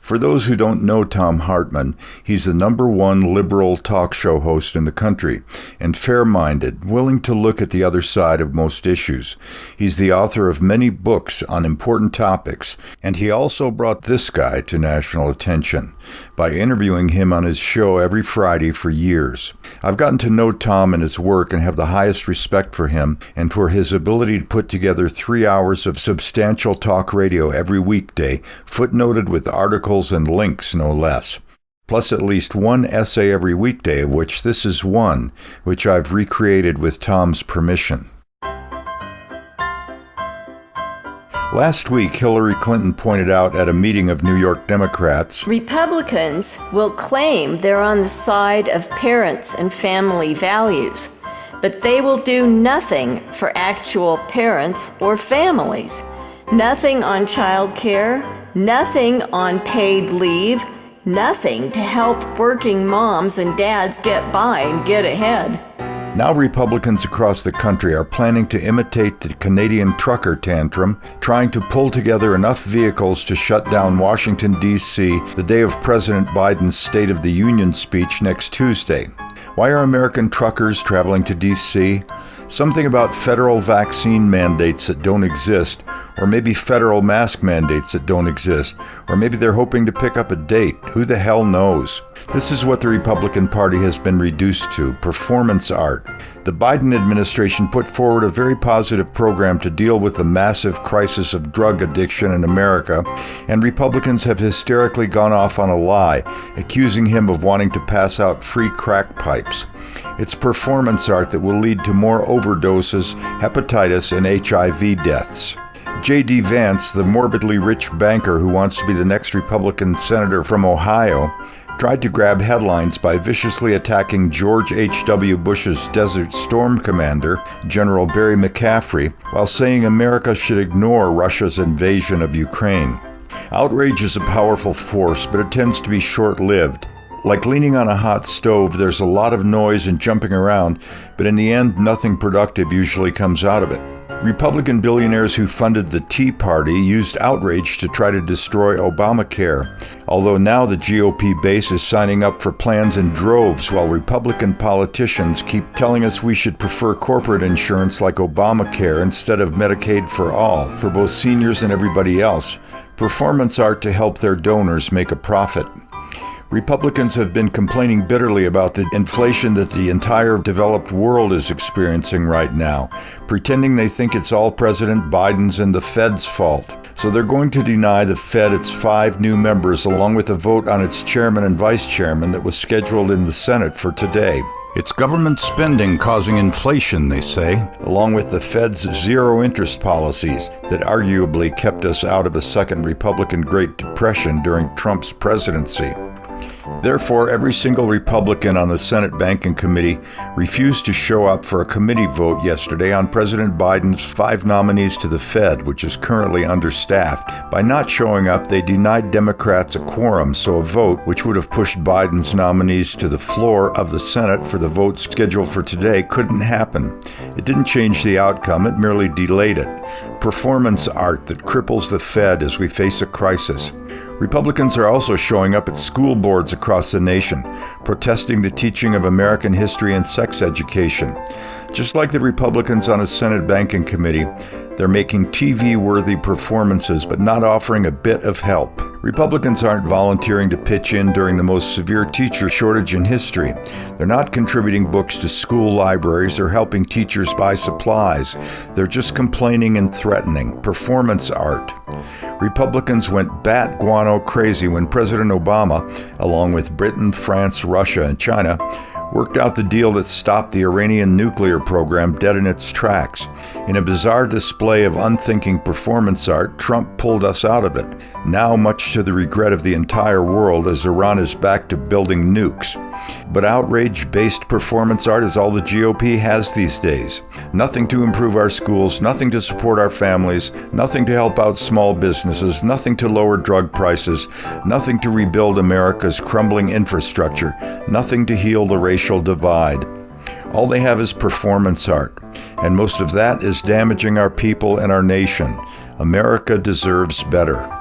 For those who don't know Thom Hartmann, he's the #1 liberal talk show host in the country, and fair-minded, willing to look at the other side of most issues. He's the author of many books on important topics, and he also brought this guy to national attention by interviewing him on his show every Friday for years. I've gotten to know Thom and his work and have the highest respect for him and for his ability to put together 3 hours of substantial talk radio every weekday, footnoted with articles and links, no less. Plus at least one essay every weekday, of which this is one, which I've recreated with Thom's permission. Last week, Hillary Clinton pointed out at a meeting of New York Democrats, Republicans will claim they're on the side of parents and family values, but they will do nothing for actual parents or families. Nothing on child care, nothing on paid leave, nothing to help working moms and dads get by and get ahead. Now Republicans across the country are planning to imitate the Canadian trucker tantrum, trying to pull together enough vehicles to shut down Washington, D.C. the day of President Biden's State of the Union speech next Tuesday. Why are American truckers traveling to D.C.? Something about federal vaccine mandates that don't exist, or maybe federal mask mandates that don't exist, or maybe they're hoping to pick up a date. Who the hell knows? This is what the Republican Party has been reduced to, performance art. The Biden administration put forward a very positive program to deal with the massive crisis of drug addiction in America, and Republicans have hysterically gone off on a lie, accusing him of wanting to pass out free crack pipes. It's performance art that will lead to more overdoses, hepatitis, and HIV deaths. J.D. Vance, the morbidly rich banker who wants to be the next Republican senator from Ohio, tried to grab headlines by viciously attacking George H.W. Bush's Desert Storm commander, General Barry McCaffrey, while saying America should ignore Russia's invasion of Ukraine. Outrage is a powerful force, but it tends to be short-lived. Like leaning on a hot stove, there's a lot of noise and jumping around, but in the end, nothing productive usually comes out of it. Republican billionaires who funded the Tea Party used outrage to try to destroy Obamacare, although now the GOP base is signing up for plans in droves while Republican politicians keep telling us we should prefer corporate insurance like Obamacare instead of Medicaid for all, for both seniors and everybody else. Performance art to help their donors make a profit. Republicans have been complaining bitterly about the inflation that the entire developed world is experiencing right now, pretending they think it's all President Biden's and the Fed's fault. So they're going to deny the Fed its 5 new members along with a vote on its chairman and vice chairman that was scheduled in the Senate for today. It's government spending causing inflation, they say, along with the Fed's zero-interest policies that arguably kept us out of a second Republican Great Depression during Trump's presidency. Therefore, every single Republican on the Senate Banking Committee refused to show up for a committee vote yesterday on President Biden's 5 nominees to the Fed, which is currently understaffed. By not showing up, they denied Democrats a quorum, so a vote, which would have pushed Biden's nominees to the floor of the Senate for the vote scheduled for today, couldn't happen. It didn't change the outcome, it merely delayed it. Performance art that cripples the Fed as we face a crisis. Republicans are also showing up at school boards across the nation, protesting the teaching of American history and sex education. Just like the Republicans on a Senate Banking Committee, they're making TV-worthy performances but not offering a bit of help. Republicans aren't volunteering to pitch in during the most severe teacher shortage in history. They're not contributing books to school libraries or helping teachers buy supplies. They're just complaining and threatening. Performance art. Republicans went bat guano crazy when President Obama, along with Britain, France, Russia, and China, worked out the deal that stopped the Iranian nuclear program dead in its tracks. In a bizarre display of unthinking performance art, Trump pulled us out of it, now much to the regret of the entire world as Iran is back to building nukes. But outrage-based performance art is all the GOP has these days. Nothing to improve our schools, nothing to support our families, nothing to help out small businesses, nothing to lower drug prices, nothing to rebuild America's crumbling infrastructure, nothing to heal the racial divide. All they have is performance art, and most of that is damaging our people and our nation. America deserves better.